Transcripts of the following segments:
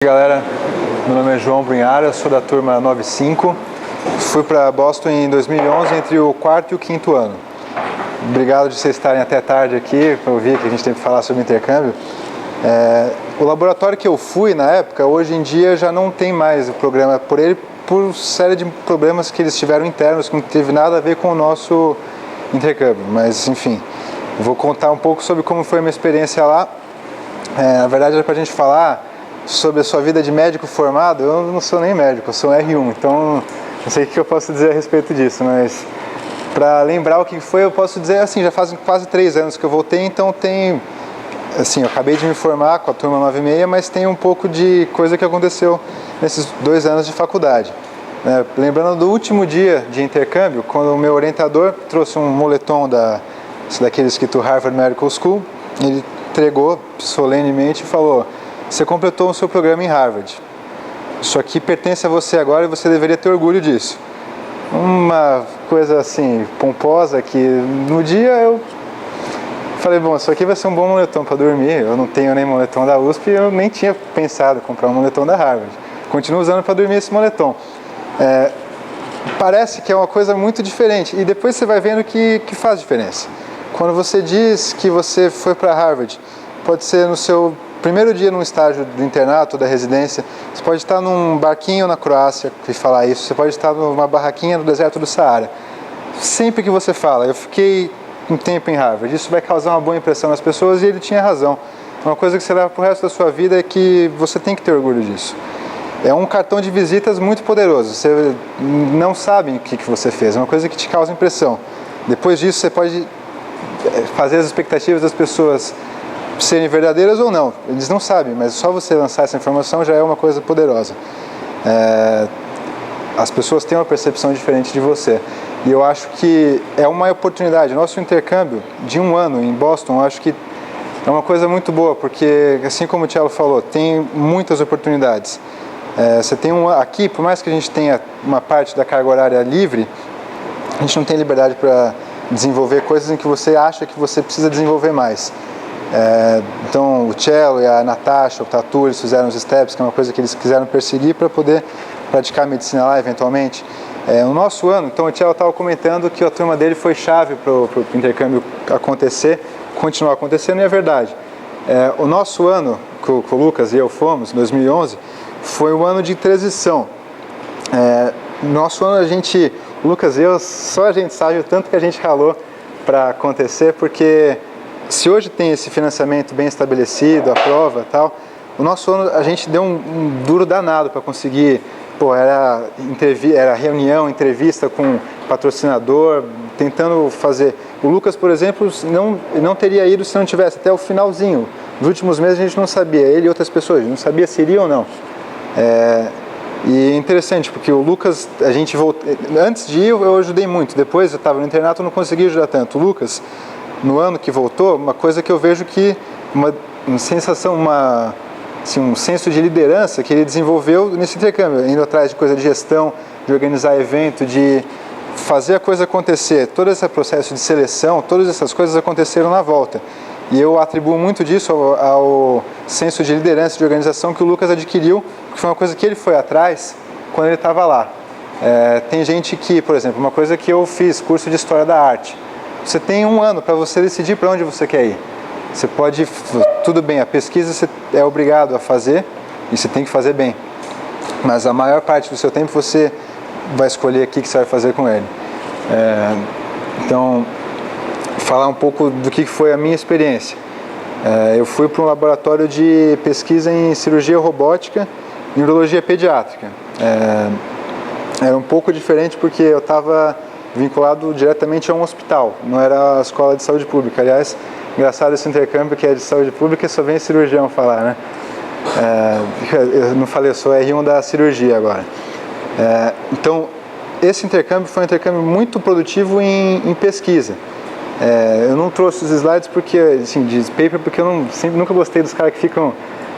Galera, meu nome é João Brunhara, eu sou da turma 95, fui para Boston em 2011 entre o quarto e o quinto ano. Obrigado de vocês estarem até tarde aqui para ouvir que a gente tem que falar sobre intercâmbio. O laboratório que eu fui na época, hoje em dia já não tem mais o programa por série de problemas que eles tiveram internos que não teve nada a ver com o nosso intercâmbio, mas enfim, vou contar um pouco sobre como foi a minha experiência lá. Na verdade era para a gente falar sobre a sua vida de médico formado. Eu não sou nem médico, eu sou um R1, então não sei o que eu posso dizer a respeito disso, mas para lembrar o que foi, eu posso dizer assim, já fazem quase 3 anos que eu voltei, então tem, assim, eu acabei de me formar com a turma 96, mas tem um pouco de coisa que aconteceu nesses 2 anos de faculdade. Lembrando do último dia de intercâmbio, quando o meu orientador trouxe um moletom daquele escrito Harvard Medical School, ele entregou solenemente e falou: você completou o seu programa em Harvard. Isso aqui pertence a você agora e você deveria ter orgulho disso. Uma coisa assim, pomposa, que no dia eu falei, bom, isso aqui vai ser um bom moletom para dormir. Eu não tenho nem moletom da USP, eu nem tinha pensado em comprar um moletom da Harvard. Continuo usando para dormir esse moletom. Parece que é uma coisa muito diferente e depois você vai vendo que faz diferença. Quando você diz que você foi para Harvard, pode ser no seu primeiro dia num estágio do internato, da residência, você pode estar num barquinho na Croácia e falar isso, você pode estar numa barraquinha no deserto do Saara. Sempre que você fala, eu fiquei um tempo em Harvard, isso vai causar uma boa impressão nas pessoas, e ele tinha razão. Uma coisa que você leva para o resto da sua vida é que você tem que ter orgulho disso. É um cartão de visitas muito poderoso, você não sabe o que você fez, é uma coisa que te causa impressão. Depois disso você pode fazer as expectativas das pessoas serem verdadeiras ou não, eles não sabem, mas só você lançar essa informação já é uma coisa poderosa. As pessoas têm uma percepção diferente de você, e eu acho que é uma oportunidade. Nosso intercâmbio de 1 ano em Boston, eu acho que é uma coisa muito boa, porque assim como o Thiago falou, tem muitas oportunidades. Você tem aqui, por mais que a gente tenha uma parte da carga horária livre, a gente não tem liberdade para desenvolver coisas em que você acha que você precisa desenvolver mais. Então o Cello e a Natasha, o Tatu, eles fizeram os STEPS, que é uma coisa que eles quiseram perseguir para poder praticar medicina lá eventualmente. No nosso ano, então o Cello estava comentando que a turma dele foi chave para o intercâmbio acontecer, continuar acontecendo, e é verdade. O nosso ano, que o Lucas e eu fomos, 2011, foi um ano de transição. No nosso ano o Lucas e eu, só a gente sabe o tanto que a gente ralou para acontecer, porque se hoje tem esse financiamento bem estabelecido, a prova e tal, o nosso ano a gente deu um duro danado para conseguir. Era reunião, entrevista com patrocinador, tentando fazer. O Lucas, por exemplo, não teria ido se não tivesse até o finalzinho. Nos últimos meses a gente não sabia, ele e outras pessoas, não sabia se iria ou não. E é interessante, porque o Lucas, a gente voltou. Antes de ir eu ajudei muito, depois eu estava no internato, eu não consegui ajudar tanto. O Lucas, no ano que voltou, uma coisa que eu vejo que uma sensação, um senso de liderança que ele desenvolveu nesse intercâmbio, indo atrás de coisa de gestão, de organizar evento, de fazer a coisa acontecer. Todo esse processo de seleção, todas essas coisas aconteceram na volta. E eu atribuo muito disso ao senso de liderança, de organização que o Lucas adquiriu, que foi uma coisa que ele foi atrás quando ele estava lá. Tem gente que, por exemplo, uma coisa que eu fiz, curso de História da Arte. Você tem 1 ano para você decidir para onde você quer ir. Você pode, tudo bem, a pesquisa você é obrigado a fazer e você tem que fazer bem. Mas a maior parte do seu tempo você vai escolher o que você vai fazer com ele. Então, falar um pouco do que foi a minha experiência. Eu fui para um laboratório de pesquisa em cirurgia robótica e neurologia pediátrica. Era um pouco diferente porque eu estava vinculado diretamente a um hospital, não era a escola de saúde pública. Aliás, engraçado esse intercâmbio que é de saúde pública, só vem cirurgião falar, né? Eu não falei, eu sou R1 da cirurgia agora. Então, esse intercâmbio foi um intercâmbio muito produtivo em pesquisa. Eu não trouxe os slides porque, assim, de paper, porque eu nunca gostei dos caras que ficam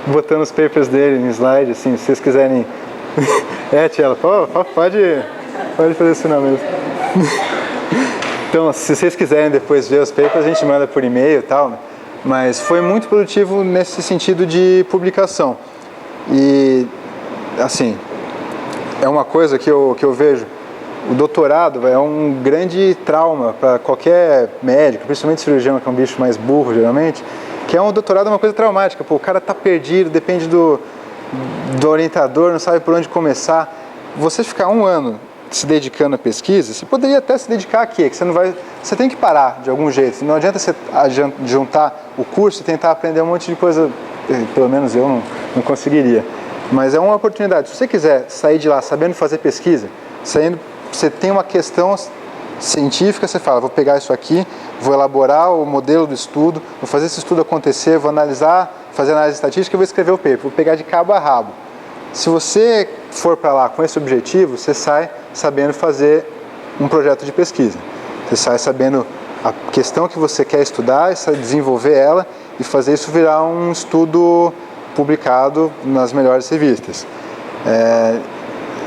botando os papers dele em slide, assim, se vocês quiserem. Tiela, pode fazer isso não mesmo. Então, se vocês quiserem depois ver os papers, a gente manda por e-mail e tal, mas foi muito produtivo nesse sentido de publicação. E, assim, é uma coisa que eu vejo, o doutorado é um grande trauma para qualquer médico, principalmente cirurgião, que é um bicho mais burro, geralmente, que é um doutorado é uma coisa traumática. Pô, o cara tá perdido, depende do orientador, não sabe por onde começar. Você ficar um ano se dedicando à pesquisa, você poderia até se dedicar aqui, que você não vai, você tem que parar de algum jeito. Não adianta você juntar o curso e tentar aprender um monte de coisa, pelo menos eu não conseguiria. Mas é uma oportunidade. Se você quiser sair de lá sabendo fazer pesquisa, você tem uma questão científica, você fala, vou pegar isso aqui, vou elaborar o modelo do estudo, vou fazer esse estudo acontecer, vou analisar, fazer análise estatística e vou escrever o paper, vou pegar de cabo a rabo. Se você for para lá com esse objetivo, você sai sabendo fazer um projeto de pesquisa. Você sai sabendo a questão que você quer estudar, desenvolver ela e fazer isso virar um estudo publicado nas melhores revistas.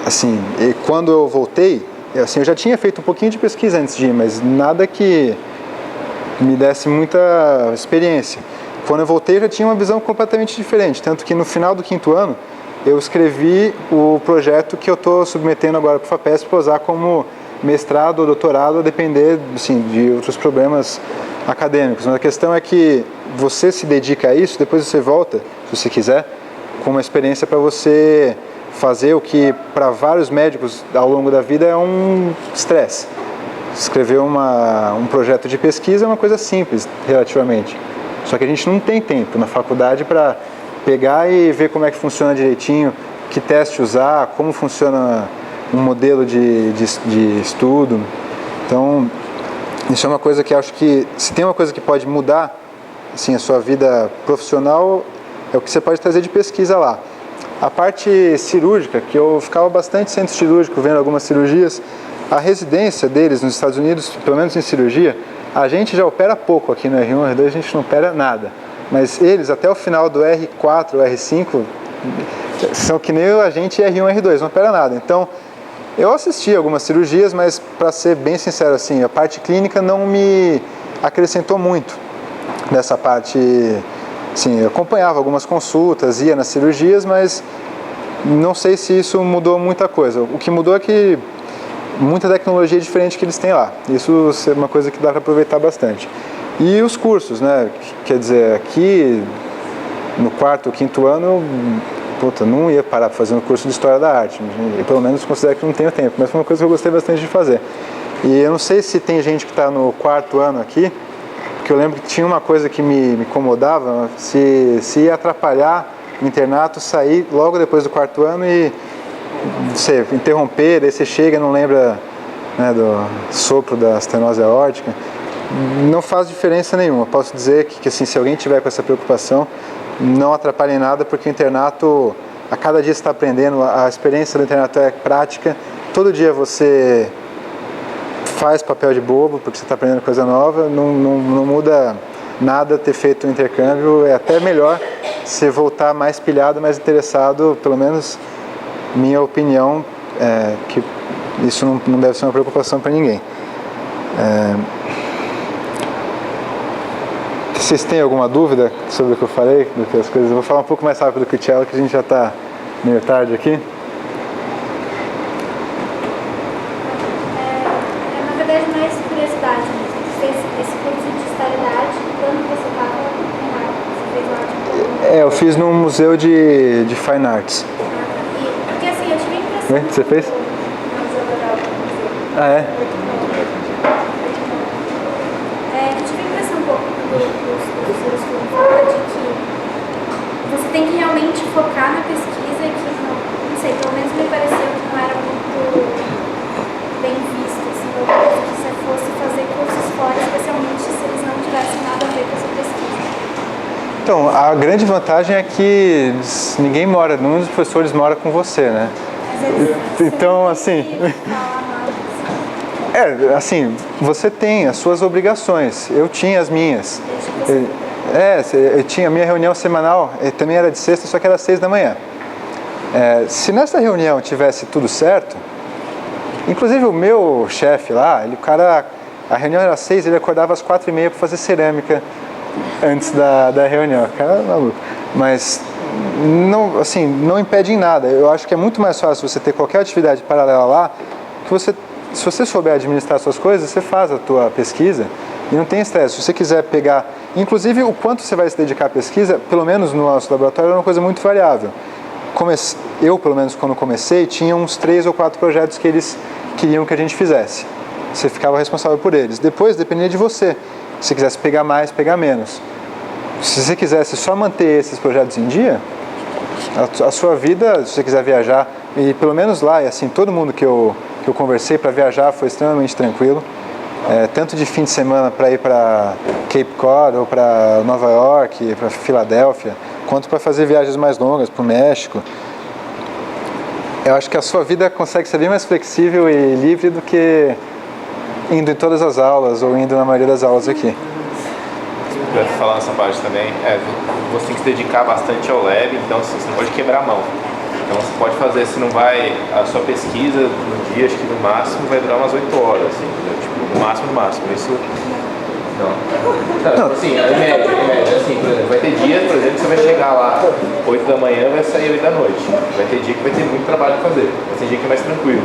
Assim, e quando eu voltei, eu já tinha feito um pouquinho de pesquisa antes de ir, mas nada que me desse muita experiência. Quando eu voltei, eu já tinha uma visão completamente diferente, tanto que no final do 5º ano, eu escrevi o projeto que eu estou submetendo agora para o FAPESP para usar como mestrado ou doutorado, a depender assim, de outros problemas acadêmicos. Mas a questão é que você se dedica a isso, depois você volta, se você quiser, com uma experiência para você fazer o que para vários médicos ao longo da vida é um estresse. Escrever um projeto de pesquisa é uma coisa simples, relativamente. Só que a gente não tem tempo na faculdade para pegar e ver como é que funciona direitinho, que teste usar, como funciona um modelo de estudo. Então, isso é uma coisa que acho que, se tem uma coisa que pode mudar assim, a sua vida profissional, é o que você pode trazer de pesquisa lá. A parte cirúrgica, que eu ficava bastante centro cirúrgico vendo algumas cirurgias, a residência deles nos Estados Unidos, pelo menos em cirurgia, a gente já opera pouco aqui no R1, R2 a gente não opera nada. Mas eles, até o final do R4, R5, são que nem a gente R1, R2, não opera nada. Então, eu assisti algumas cirurgias, mas para ser bem sincero, assim, a parte clínica não me acrescentou muito dessa parte. Sim, eu acompanhava algumas consultas, ia nas cirurgias, mas não sei se isso mudou muita coisa. O que mudou é que muita tecnologia diferente que eles têm lá. Isso é uma coisa que dá para aproveitar bastante. E os cursos, né? Quer dizer, aqui no 4º, 5º ano, eu não ia parar para fazer um curso de História da Arte. Eu, pelo menos, considero que não tenho tempo, mas foi uma coisa que eu gostei bastante de fazer. E eu não sei se tem gente que está no 4º ano aqui, porque eu lembro que tinha uma coisa que me incomodava, se ia atrapalhar o internato, sair logo depois do 4º ano e você interromper, daí você chega e não lembra, né, do sopro da estenose aórtica. Não faz diferença nenhuma. Posso dizer que assim, se alguém tiver com essa preocupação, não atrapalhe em nada, porque o internato, a cada dia você está aprendendo, a experiência do internato é prática, todo dia você faz papel de bobo, porque você está aprendendo coisa nova, não muda nada ter feito o intercâmbio, é até melhor você voltar mais pilhado, mais interessado, pelo menos minha opinião, que isso não deve ser uma preocupação para ninguém. Vocês têm alguma dúvida sobre o que eu falei, do que as coisas? Eu vou falar um pouco mais rápido que o Tchelo, que a gente já está meio tarde aqui. Na verdade, mais curiosidade mesmo. Você fez esse curso de historicidade quando você estava em arte? Você fez arte? Eu fiz no Museu de Fine Arts. Porque assim, eu tive a impressão... Você fez? Ah, é? Eu tive a impressão um pouco dos seus estudos de que você tem que realmente focar na pesquisa e que, não sei, pelo menos me pareceu que não era muito bem visto, assim, ou que você fosse fazer cursos fora, especialmente se eles não tivessem nada a ver com essa pesquisa. Então, a grande vantagem é que ninguém mora, nenhum dos professores mora com você, né? Então, assim... assim, você tem as suas obrigações, eu tinha as minhas. Eu tinha a minha reunião semanal, também era de sexta, só que era 6 da manhã. Se nessa reunião tivesse tudo certo, inclusive o meu chefe lá, a reunião era às 6, ele acordava às 4h30 para fazer cerâmica antes da reunião. O cara era maluco. Mas não, assim, não impede em nada. Eu acho que é muito mais fácil você ter qualquer atividade paralela lá, que você, se você souber administrar suas coisas, você faz a tua pesquisa e não tem estresse. Se você quiser pegar, inclusive o quanto você vai se dedicar à pesquisa, pelo menos no nosso laboratório, é uma coisa muito variável. Eu, pelo menos quando comecei, tinha uns 3 ou 4 projetos que eles queriam que a gente fizesse. Você ficava responsável por eles. Depois dependia de você. Se você quisesse pegar mais, pegar menos. Se você quisesse só manter esses projetos em dia, a sua vida, se você quiser viajar, e pelo menos lá, e assim, todo mundo que eu conversei para viajar foi extremamente tranquilo. Tanto de fim de semana para ir para Cape Cod ou para Nova York, para Filadélfia, quanto para fazer viagens mais longas para o México. Eu acho que a sua vida consegue ser bem mais flexível e livre do que indo em todas as aulas ou indo na maioria das aulas aqui. Eu ia falar nessa parte também, você tem que se dedicar bastante ao lab, então assim, você não pode quebrar a mão. Então você pode fazer, se não vai, a sua pesquisa no dia, acho que no máximo vai durar umas 8 horas, assim, entendeu? Tipo, no máximo, isso não. Assim, em média, assim, por exemplo, vai ter dias, por exemplo, que você vai chegar lá 8 da manhã, vai sair 8 da noite. Vai ter dia que vai ter muito trabalho pra fazer, vai ter dia que é mais tranquilo.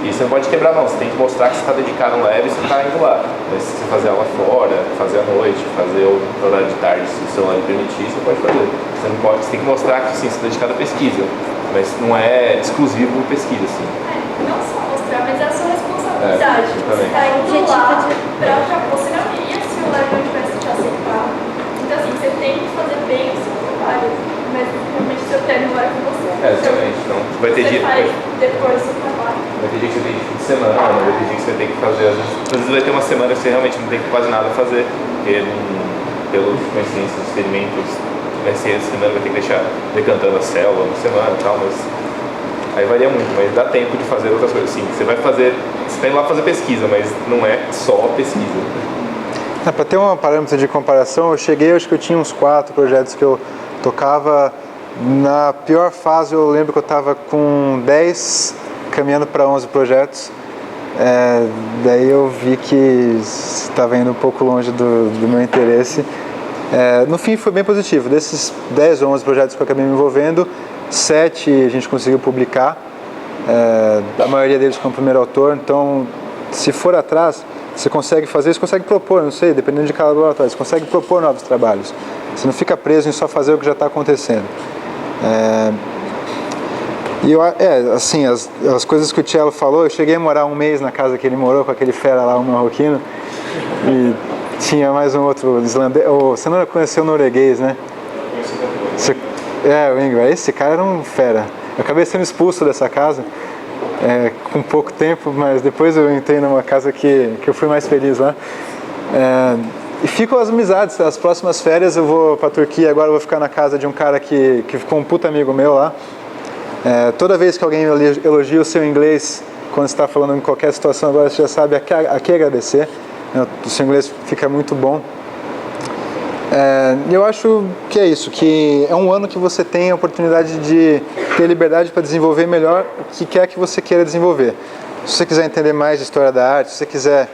E você não pode quebrar a mão, você tem que mostrar que você está dedicado no lab e você está indo lá. Mas se você fazer aula fora, fazer à noite, fazer o horário de tarde, se o seu horário permitir, você pode fazer. Você não pode, você tem que mostrar que sim, você está dedicado à pesquisa, mas não é exclusivo pesquisa, assim. Não só mostrar, mas é a sua responsabilidade. Você está indo lá para você não iria se o lab não tivesse te aceitado. Então assim, você tem que fazer bem o seu trabalho, mas realmente o seu termo vai com você. Exatamente. Então, vai ter dia. Você faz depois do trabalho. Vai ter dia que você tem de fim de semana, vai ter dia que você tem que fazer, às vezes vai ter uma semana que você realmente não tem quase nada a fazer, porque pelos coincidências, experimentos, essa semana vai ter que deixar decantando a célula uma semana e tal, mas aí varia muito, mas dá tempo de fazer outras coisas. Sim, você vai fazer, você tem lá fazer pesquisa, mas não é só pesquisa. Para ter um parâmetro de comparação, acho que eu tinha uns 4 projetos que eu tocava. Na pior fase eu lembro que eu estava com 10, caminhando para 11 projetos. Daí eu vi que estava indo um pouco longe do meu interesse. No fim foi bem positivo. Desses 10 ou 11 projetos que eu acabei me envolvendo, 7 a gente conseguiu publicar. A maioria deles com o primeiro autor. Então, se for atrás, você consegue fazer, você consegue propor, não sei, dependendo de cada laboratório, você consegue propor novos trabalhos. Você não fica preso em só fazer o que já está acontecendo. Assim, as coisas que o Cello falou, eu cheguei a morar um mês na casa que ele morou, com aquele fera lá, um marroquino, e tinha mais um outro islandês. Você não conheceu o norueguês, né? O Ingvar, esse cara era um fera. Eu acabei sendo expulso dessa casa com pouco tempo, mas depois eu entrei numa casa que eu fui mais feliz lá. E ficam as amizades. As próximas férias eu vou para a Turquia, agora eu vou ficar na casa de um cara que ficou um puta amigo meu lá. Toda vez que alguém elogia o seu inglês, quando você está falando em qualquer situação, agora você já sabe a que agradecer. O seu inglês fica muito bom. Eu acho que é isso, que é um ano que você tem a oportunidade de ter liberdade para desenvolver melhor o que quer que você queira desenvolver. Se você quiser entender mais de história da arte, se você quiser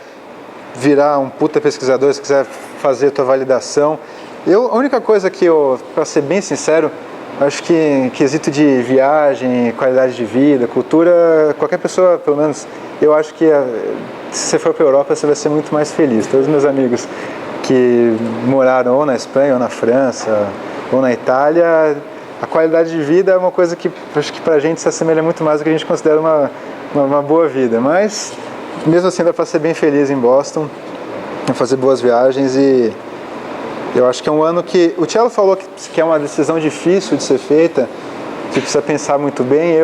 virar um puta pesquisador, se quiser fazer a tua validação. A única coisa que para ser bem sincero, acho que em quesito de viagem, qualidade de vida, cultura, qualquer pessoa, pelo menos, eu acho que se você for para a Europa, você vai ser muito mais feliz. Todos os meus amigos que moraram ou na Espanha, ou na França, ou na Itália, a qualidade de vida é uma coisa que acho que pra gente se assemelha muito mais do que a gente considera uma boa vida. Mas, mesmo assim, dá para ser bem feliz em Boston, fazer boas viagens, e eu acho que é um ano que... O Cello falou que é uma decisão difícil de ser feita, que precisa pensar muito bem.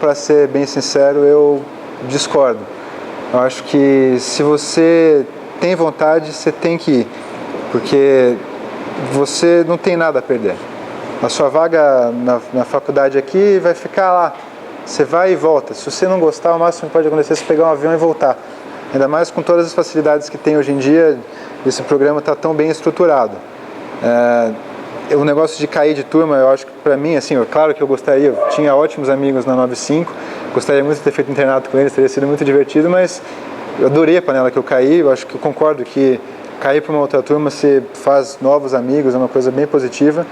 Para ser bem sincero, eu discordo. Eu acho que se você tem vontade, você tem que ir, porque você não tem nada a perder. A sua vaga na faculdade aqui vai ficar lá. Você vai e volta. Se você não gostar, o máximo que pode acontecer é você pegar um avião e voltar. Ainda mais com todas as facilidades que tem hoje em dia, esse programa está tão bem estruturado. O negócio de cair de turma, eu acho que para mim, assim, claro que eu gostaria, eu tinha ótimos amigos na 95, gostaria muito de ter feito internato com eles, teria sido muito divertido, mas eu adorei a panela que eu caí. Eu acho que eu concordo que cair para uma outra turma, você faz novos amigos, é uma coisa bem positiva.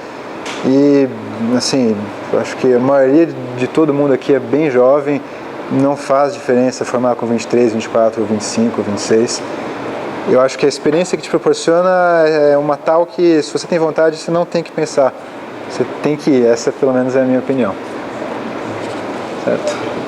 E, assim, acho que a maioria de todo mundo aqui é bem jovem, não faz diferença formar com 23, 24, 25, 26. Eu acho que a experiência que te proporciona é uma tal que, se você tem vontade, você não tem que pensar. Você tem que ir. Essa, pelo menos, é a minha opinião. Certo?